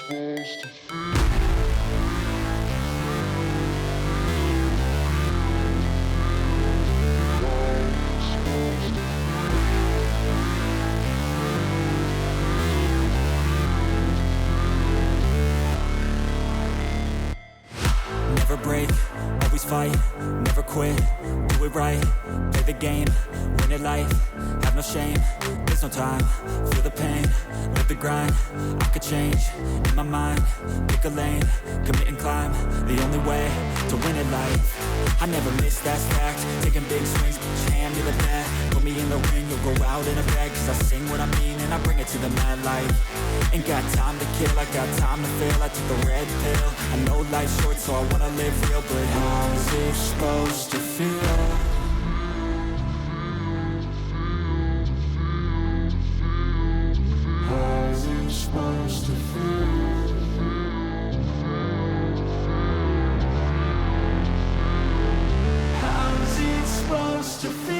supposed to feel? Never break, always fight, never quit, do it right, play the game, win it life, have no shame, there's no time, feel the pain, live the grind, I could change, in my mind, pick a lane, commit and climb, the only way to win it life, I never miss, that's fact, taking big swings, hand me the bat, put me in the ring, you'll go out in a bag, cause I sing what I mean and I bring it to the mad light, ain't got time to kill, I got time to feel, I took the red pill, I know life's short so I wanna live real, but how's it supposed to feel? How's it supposed to feel? How's it supposed to feel?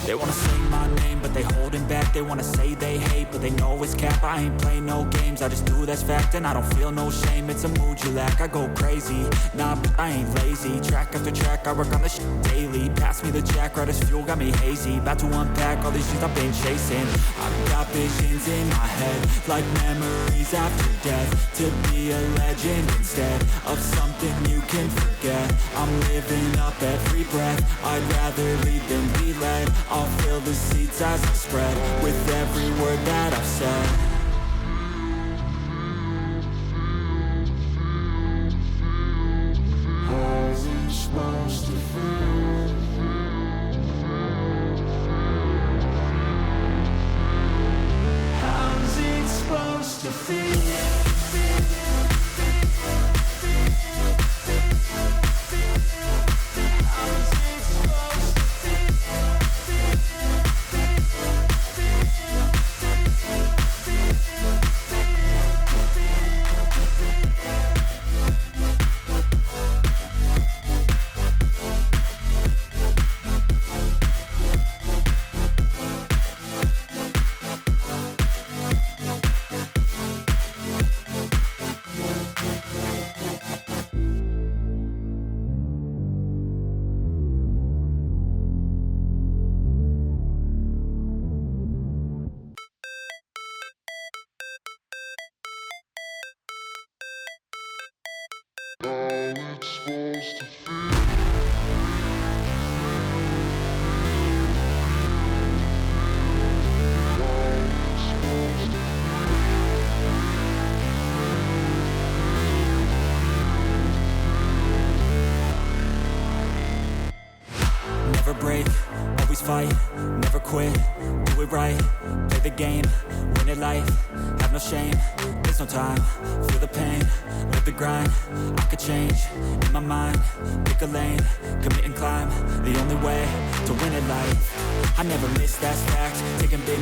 They wanna say my name, but they holding back. They wanna say they hate, but they know it's cap. I ain't play no games, I just do that's fact. And I don't feel no shame, it's a mood you lack. I go crazy, nah, but I ain't lazy. Track after track, I work on this shit daily. Pass me the jack, right as fuel, got me hazy. About to unpack all these things I've been chasing. I've got visions in my head, like memories after death. To be a legend instead of something you can forget. I'm living up every breath, I'd rather lead than be led. I'll fill the seats as I spread with every word that I've said. How's it supposed to feel? How's it supposed to feel? How it's supposed to feel? Never break, always fight, never quit, do it right, play the game, win it life, have no shame, there's no time, feel the pain, live the grind, I could change, in my mind, pick a lane, commit and climb, the only way to win it life, I never miss, that's fact, taking big